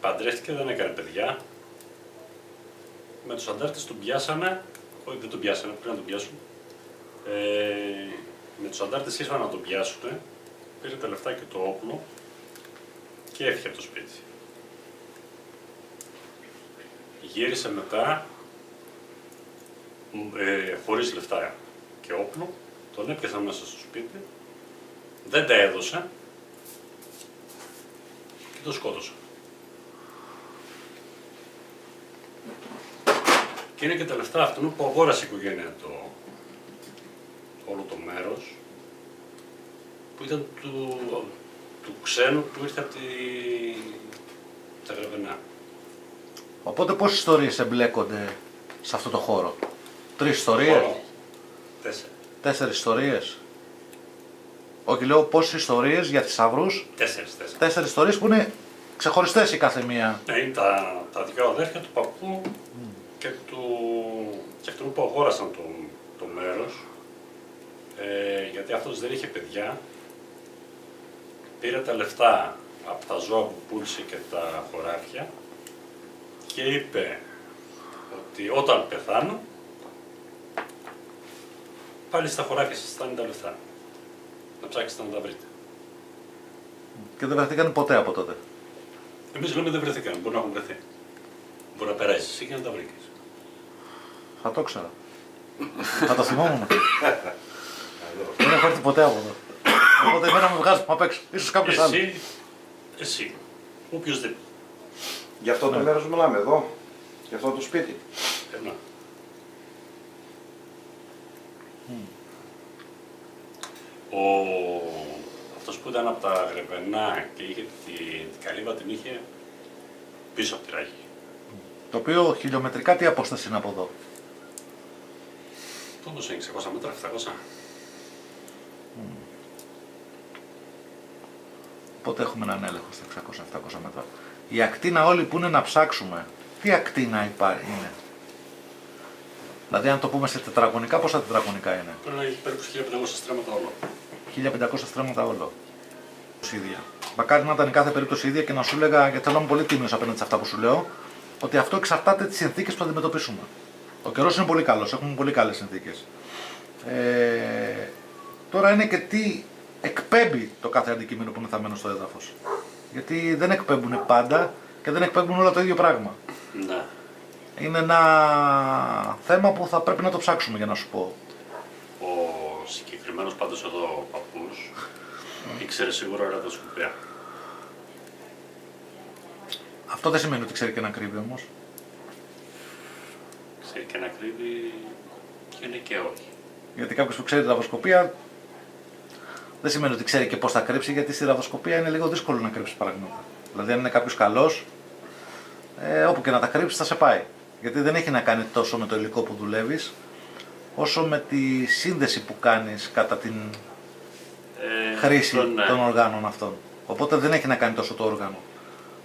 Παντρεύτηκε, δεν έκανε παιδιά. Με τους αντάρτες τον πιάσανε, όχι δεν τον πιάσανε, πριν να τον πιάσουν. Με τους αντάρτες ήρθαν να τον πιάσουν, πήρε τα λεφτά και το όπλο και έφυγε από το σπίτι. Γύρισε μετά, χωρίς λεφτά και όπλο, τον έπιασαν μέσα στο σπίτι, δεν τα έδωσε και τον σκότωσε. Και είναι και τα λεφτά αυτού που αγόρασε η οικογένεια όλο το μέρος, που ήταν του ξένου που ήρθε από τα Γρεβενά. Οπότε πόσες ιστορίες εμπλέκονται σε αυτό το χώρο? 3 ιστορίες? 4 ιστορίες? Όχι, λέω πόσες ιστορίες για θησαυρούς? 4 ιστορίες που είναι ξεχωριστές η κάθε μία. Είναι τα 2 αδέρφια του παππού και αυτού που αγόρασαν το μέρος, γιατί αυτός δεν είχε παιδιά, πήρε τα λεφτά από τα ζώα που πούλησε και τα χωράφια και είπε ότι όταν πεθάνω, πάλι στα χωράφια σας θα είναι τα λεφτά. Να ψάξετε να τα βρείτε. Και δεν βρεθήκαν ποτέ από τότε? Εμείς λέμε δεν βρεθήκαν, μπορεί να έχουν βρεθεί. Μπορεί να περάσεις εσύ και να τα βρήκες. Θα το ξέρα. Θα το θυμόμουν. Δεν έχω έρθει ποτέ από εδώ. Οπότε εμένα με βγάζει απ' έξω. Ίσως κάποιος άλλος. Εσύ. Οποιοςδήποτε. Γι' αυτό το μέρος μιλάμε εδώ. Γι' αυτό το σπίτι. Ναι. Αυτός που ήταν από τα Γρεβενά και είχε την καλύβα, την είχε πίσω από τη ράγη. Το οποίο χιλιομετρικά τι απόσταση είναι από εδώ? Πόντως είναι 600 μέτρα, 700. Πότε έχουμε έναν έλεγχο στα 600-700 μέτρα. Η ακτίνα όλη που είναι να ψάξουμε, τι ακτίνα είναι. Δηλαδή, αν το πούμε σε τετραγωνικά, πόσα τετραγωνικά είναι. Πρέπει να έχει περίπου 1500 στρέμματα όλο. 1500 στρέμματα όλο. Ίδια. Μακάρι να ήταν η κάθε περίπτωση ίδια και να σου έλεγα, γιατί θέλω να είμαι πολύ τίμιος απέναντι σε αυτά που σου λέω, ότι αυτό εξαρτάται τις συνθήκες που θα αντιμετωπίσουμε. Ο καιρός είναι πολύ καλός, έχουμε πολύ καλές συνθήκες. Τώρα είναι και τι εκπέμπει το κάθε αντικείμενο που είναι θαμμένο στο έδαφος. Γιατί δεν εκπέμπουν πάντα και δεν εκπέμπουν όλα το ίδιο πράγμα. Ναι. Είναι ένα θέμα που θα πρέπει να το ψάξουμε, για να σου πω. Ο συγκεκριμένος πάντως εδώ ο παππούς ήξερε σίγουρα ραδιοσκοπία. Αυτό δεν σημαίνει ότι ξέρει και να κρύβει όμως. Ξέρει και να κρύβει και είναι και όχι. Γιατί κάποιος που ξέρει ραδιοσκοπία δεν σημαίνει ότι ξέρει και πώς θα κρύψει, γιατί στη ραδιοσκοπία είναι λίγο δύσκολο να κρύψει πράγματα. Δηλαδή, αν είναι κάποιος καλός, όπου και να τα κρύψει θα σε πάει. Γιατί δεν έχει να κάνει τόσο με το υλικό που δουλεύεις, όσο με τη σύνδεση που κάνεις κατά την χρήση των οργάνων αυτών. Οπότε δεν έχει να κάνει τόσο το όργανο.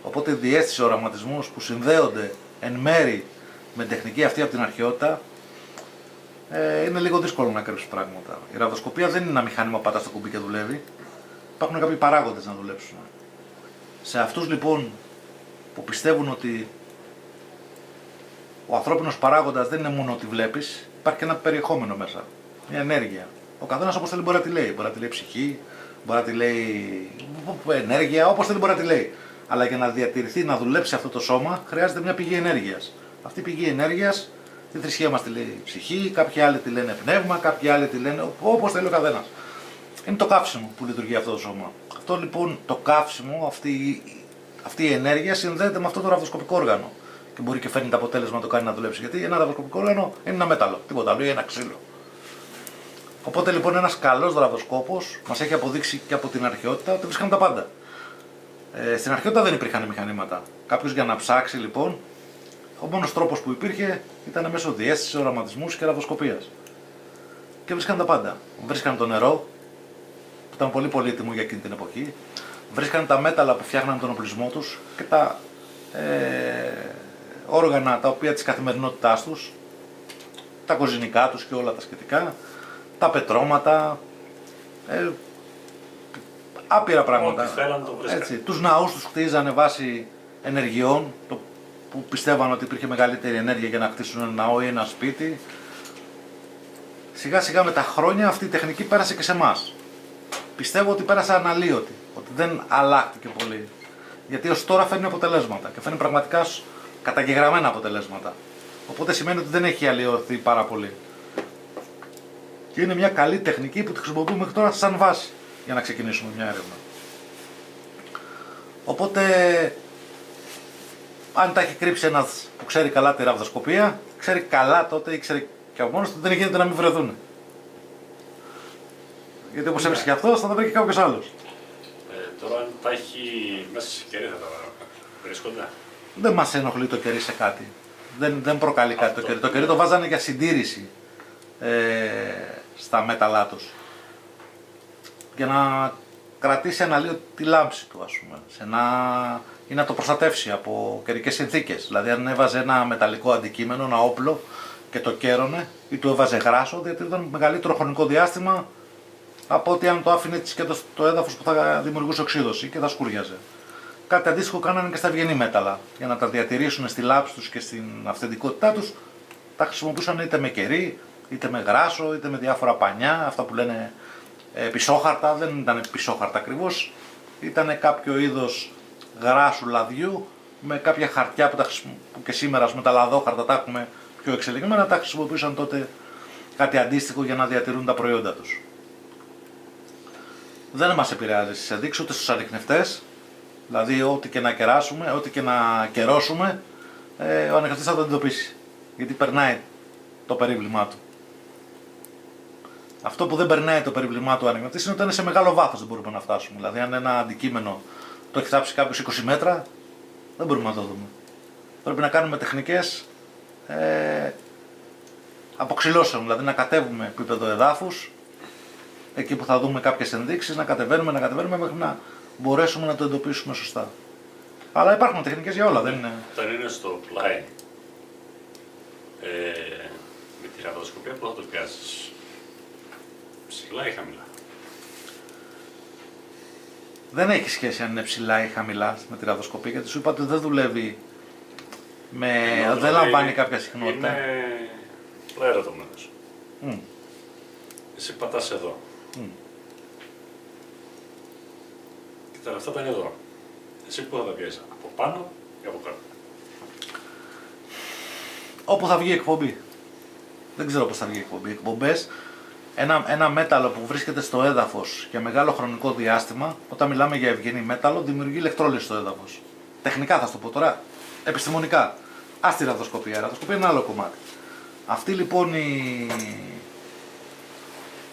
Οπότε η διαίσθηση, οραματισμούς που συνδέονται εν μέρη με την τεχνική αυτή από την αρχαιότητα, είναι λίγο δύσκολο να κρύψει πράγματα. Η ραδιοσκοπία δεν είναι ένα μηχάνημα που πατάς στο κουμπί και δουλεύει. Υπάρχουν κάποιοι παράγοντες να δουλέψουν. Σε αυτούς λοιπόν που πιστεύουν ότι ο ανθρώπινος παράγοντας δεν είναι μόνο ότι βλέπεις, υπάρχει και ένα περιεχόμενο μέσα. Μια ενέργεια. Ο καθένας όπως θέλει μπορεί να τη λέει. Μπορεί να τη λέει ψυχή, μπορεί να τη λέει ενέργεια, όπως θέλει μπορεί να τη λέει. Αλλά για να διατηρηθεί, να δουλέψει αυτό το σώμα, χρειάζεται μια πηγή ενέργειας. Αυτή η πηγή ενέργειας, τη θρησκεία μας τη λέει ψυχή, κάποιοι άλλοι τη λένε πνεύμα, κάποιοι άλλοι τη λένε όπως θέλει ο καθένας. Είναι το καύσιμο που λειτουργεί αυτό το σώμα. Αυτό λοιπόν το καύσιμο, αυτή η ενέργεια συνδέεται με αυτό το ραδιοσκοπικό όργανο. Και μπορεί και φέρνει το αποτέλεσμα να το κάνει να δουλέψει. Γιατί ένα ραδιοσκοπικό όργανο είναι ένα μέταλλο, τίποτα άλλο, ή ένα ξύλο. Οπότε λοιπόν ένας καλός ραδιοσκόπος μας έχει αποδείξει και από την αρχαιότητα ότι βρίσκαν τα πάντα. Στην αρχαιότητα δεν υπήρχαν μηχανήματα. Κάποιος για να ψάξει λοιπόν, ο μόνος τρόπος που υπήρχε ήταν μέσω διαίσθησης, οραματισμούς και ραδιοσκοπίας. Και βρίσκαν τα πάντα. Βρίσκαν το νερό, που ήταν πολύ πολύτιμο για εκείνη την εποχή. Βρίσκαν τα μέταλλα που φτιάχναν τον οπλισμό τους και τα όργανα τα οποία της καθημερινότητάς τους, τα κοζινικά τους και όλα τα σχετικά, τα πετρώματα, άπειρα πράγματα. Ό,τι θέλαν το βρίσκαν. Έτσι, τους ναούς τους χτίζανε βάσει ενεργειών, που πιστεύαν ότι υπήρχε μεγαλύτερη ενέργεια για να χτίσουν ένα ναό ή ένα σπίτι. Σιγά σιγά με τα χρόνια αυτή η τεχνική πέρασε και σε εμάς. Πιστεύω ότι πέρασε αναλύωτη, ότι δεν αλλάχτηκε πολύ. Γιατί ως τώρα φέρνει αποτελέσματα και φέρνει πραγματικά καταγεγραμμένα αποτελέσματα. Οπότε σημαίνει ότι δεν έχει αλλοιωθεί πάρα πολύ. Και είναι μια καλή τεχνική που τη χρησιμοποιούμε μέχρι τώρα σαν βάση για να ξεκινήσουμε μια έρευνα. Οπότε, αν τα έχει κρύψει ένας που ξέρει καλά τη ραδιοσκοπία, ξέρει καλά τότε ή ξέρει και από μόνος του, δεν γίνεται να μην βρεθούν. Γιατί όπως έβρισκε αυτός, θα τα βρει και κάποιος άλλος. Τώρα, αν τα έχει μέσα σε κερί, θα τα βρίσκονται. Δεν μας ενοχλεί το κερί σε κάτι. Δεν προκαλεί κάτι το κερί. Το κερί το βάζανε για συντήρηση στα μέταλλά τους. Για να κρατήσει αναλύω τη λάμψη του, ας πούμε. Ή να το προστατεύσει από καιρικές συνθήκες. Δηλαδή, αν έβαζε ένα μεταλλικό αντικείμενο, ένα όπλο και το καίρωνε ή του έβαζε γράσο, διατηρούνταν μεγαλύτερο χρονικό διάστημα από ότι αν το άφηνε και το έδαφος που θα δημιουργούσε οξύδωση και θα σκούριαζε. Κάτι αντίστοιχο κάνανε και στα ευγενή μέταλλα. Για να τα διατηρήσουν στη λάμψη τους και στην αυθεντικότητά τους, τα χρησιμοποιούσαν είτε με κερί, είτε με γράσο, είτε με διάφορα πανιά, αυτά που λένε πισόχαρτα. Δεν ήταν πισόχαρτα ακριβώς, ήταν κάποιο είδος γράσου λαδιού με κάποια χαρτιά που και σήμερα, ας πούμε, τα λαδόχαρτα τα έχουμε πιο εξελιγμένα, τα χρησιμοποιούσαν τότε κάτι αντίστοιχο για να διατηρούν τα προϊόντα τους. Δεν μας επηρεάζει στις ενδείξεις ούτε στους ανιχνευτές. Δηλαδή, ό,τι και να κεράσουμε, ό,τι και να κερώσουμε, ο ανιχνευτής θα το εντοπίσει. Γιατί περνάει το περίβλημά του. Αυτό που δεν περνάει το περίβλημά του ο ανιχνευτής είναι ότι είναι σε μεγάλο βάθος, δεν μπορούμε να φτάσουμε. Δηλαδή, αν ένα αντικείμενο το έχει θάψει κάποιος 20 μέτρα, δεν μπορούμε να το δούμε. Πρέπει να κάνουμε τεχνικές αποξυλώσεων, δηλαδή να κατέβουμε επίπεδο εδάφους, εκεί που θα δούμε κάποιες ενδείξεις, να κατεβαίνουμε μέχρι να μπορέσουμε να το εντοπίσουμε σωστά. Αλλά υπάρχουν τεχνικές για όλα, δεν είναι. Όταν είναι στο πλάι, με τη ραδοσκοπία που θα το πιάσεις, ψηλά ή χαμηλά? Δεν έχει σχέση αν είναι ψηλά ή χαμηλά με τη ραδοσκοπία, γιατί σου είπα ότι δεν δουλεύει δεν λαμβάνει κάποια συχνότητα. Είναι πλάι το μέρος. Εσύ πατάς εδώ. Και τα λεφτά ήταν εδώ. Εσύ πού θα τα πιάσεις, από πάνω ή από κάτω? Όπου θα βγει η εκπομπή. Δεν ξέρω πώς θα βγει η εκπομπή. Οι εκπομπές, ένα μέταλλο που βρίσκεται στο έδαφος για μεγάλο χρονικό διάστημα, όταν μιλάμε για ευγενή μέταλλο, δημιουργεί ηλεκτρόλυση στο έδαφος. Τεχνικά θα σου το πω τώρα, επιστημονικά. Ας τη ραδοσκοπία. Η ραδοσκοπία είναι άλλο κομμάτι. Αυτή λοιπόν η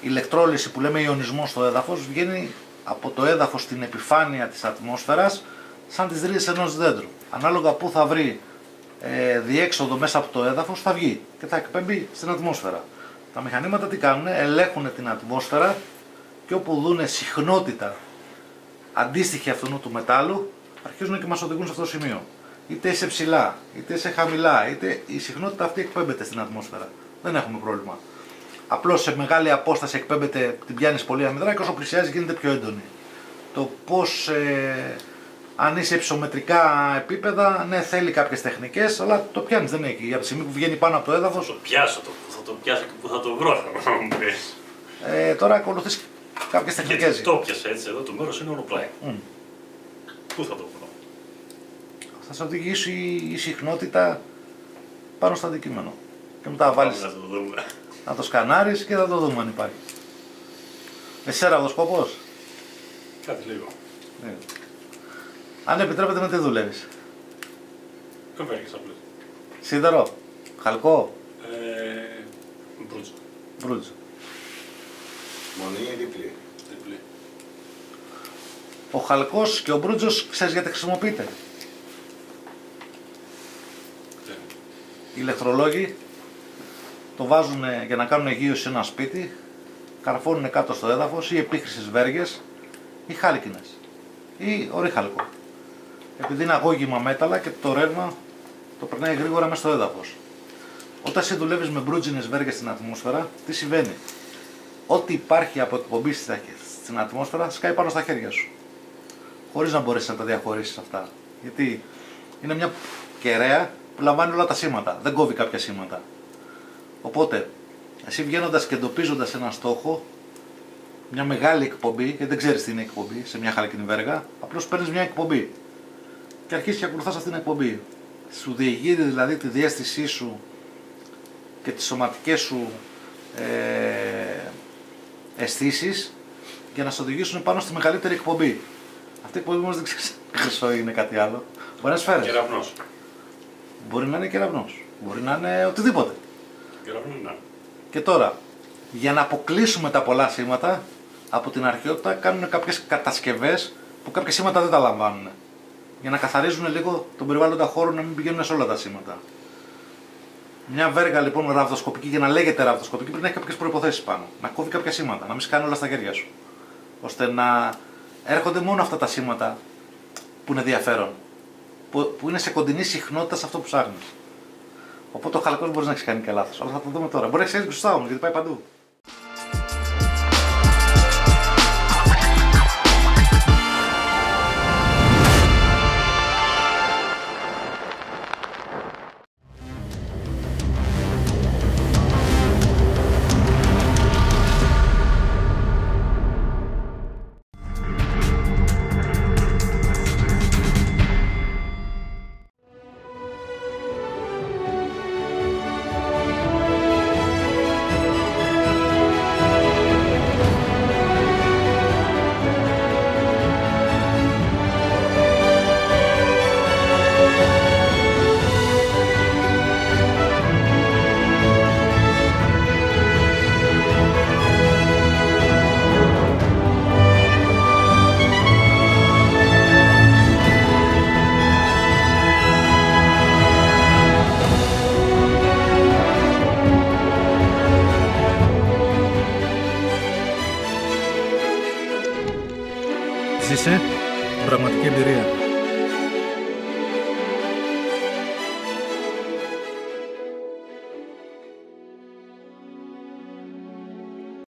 ηλεκτρόλυση που λέμε ιονισμό στο έδαφος βγαίνει από το έδαφος στην επιφάνεια της ατμόσφαιρας σαν τις ρίζες ενός δέντρου. Ανάλογα που θα βρει διέξοδο μέσα από το έδαφος θα βγει και θα εκπέμπει στην ατμόσφαιρα. Τα μηχανήματα τι κάνουν, ελέγχουν την ατμόσφαιρα και όπου δούνε συχνότητα αντίστοιχη αυτού του μετάλλου αρχίζουν και μας οδηγούν σε αυτό το σημείο. Είτε είσαι ψηλά, είτε είσαι χαμηλά, είτε η συχνότητα αυτή εκπέμπεται στην ατμόσφαιρα. Δεν έχουμε πρόβλημα. Απλώς σε μεγάλη απόσταση εκπέμπεται, την πιάνεις πολύ αμυδρά και όσο πλησιάζει γίνεται πιο έντονη. Το πώς, αν είσαι υψομετρικά επίπεδα, ναι, θέλει κάποιες τεχνικές, αλλά το πιάνεις, δεν είναι εκεί. Από τη στιγμή που βγαίνει πάνω από το έδαφος. Θα το πιάσω, θα το πιάσω και που θα το βρω, θα μου πεις. Τώρα ακολουθείς κάποιες τεχνικές. Γιατί το πιάσα έτσι, εδώ το μέρος είναι όλο πλάι. Πού θα το βρω? Θα σε οδηγήσει η συχνότητα πάνω στο αντικείμενο. Και μετά βάλεις. Να το σκανάρεις και θα το δούμε αν υπάρχει. Εσύ ραδοσκόπος? Κάτι λίγο. Αν επιτρέπετε με τι δουλεύεις? Κοβέρκες απλώς. Σίδερο, χαλκό? Μπρούτζο. Μπρούτζο. Μονή ή διπλή? Διπλή. Ο χαλκός και ο μπρούτζος ξέρεις γιατί χρησιμοποιείται? Οι ηλεκτρολόγοι το βάζουν για να κάνουν εγείωση σε ένα σπίτι, καρφώνουν κάτω στο έδαφος ή επίχρησες βέργες ή χάλκινες ή ορίχαλκο. Επειδή είναι αγώγημα μέταλλα και το ρεύμα το περνάει γρήγορα μέσα στο έδαφος. Όταν εσύ δουλεύεις με μπρούτζινες βέργες στην ατμόσφαιρα, τι συμβαίνει? Ό,τι υπάρχει από εκπομπή στην ατμόσφαιρα σκάει πάνω στα χέρια σου. Χωρίς να μπορέσεις να τα διαχωρίσεις αυτά. Γιατί είναι μια κεραία που λαμβάνει όλα τα σήματα, δεν κόβει κάποια σήματα. Οπότε, εσύ βγαίνοντας και εντοπίζοντας ένα στόχο, μια μεγάλη εκπομπή, γιατί δεν ξέρεις τι είναι εκπομπή σε μια χάλκινη βέργα, απλώς παίρνεις μια εκπομπή και αρχίσεις και ακολουθάς αυτήν την εκπομπή. Σου διηγείται δηλαδή τη διαίσθησή σου και τις σωματικές σου αισθήσεις για να σε οδηγήσουν πάνω στη μεγαλύτερη εκπομπή. Αυτή η εκπομπή όμως δεν ξέρεις χρυσό είναι κάτι άλλο. Μπορεί να είναι σφαίρες. Κεραυνός. Μπορεί να είναι κεραυνός. Μπορεί να είναι οτιδήποτε. Κεραυνός, ναι. Και τώρα, για να αποκλείσουμε τα πολλά σήματα, από την αρχαιότητα κάνουν κάποιες κατασκευές που κάποια σήματα δεν τα λαμβάνουν. Για να καθαρίζουν λίγο τον περιβάλλοντα χώρο, να μην πηγαίνουν σε όλα τα σήματα. Μια βέργα λοιπόν ραβδοσκοπική, για να λέγεται ραβδοσκοπική, πρέπει να έχει κάποιες προϋποθέσεις πάνω. Να κόβει κάποια σήματα, να μην σκάνει όλα στα χέρια σου. Ώστε να έρχονται μόνο αυτά τα σήματα που είναι ενδιαφέρον. Που είναι σε κοντινή συχνότητα σε αυτό που ψάχνεις. Οπότε ο χαλκός μπορεί να έχει κάνει και λάθος. Αλλά θα το δούμε τώρα. Μπορεί να έχει σωστά όμως, γιατί πάει παντού. Είσαι. πραγματική εμπειρία.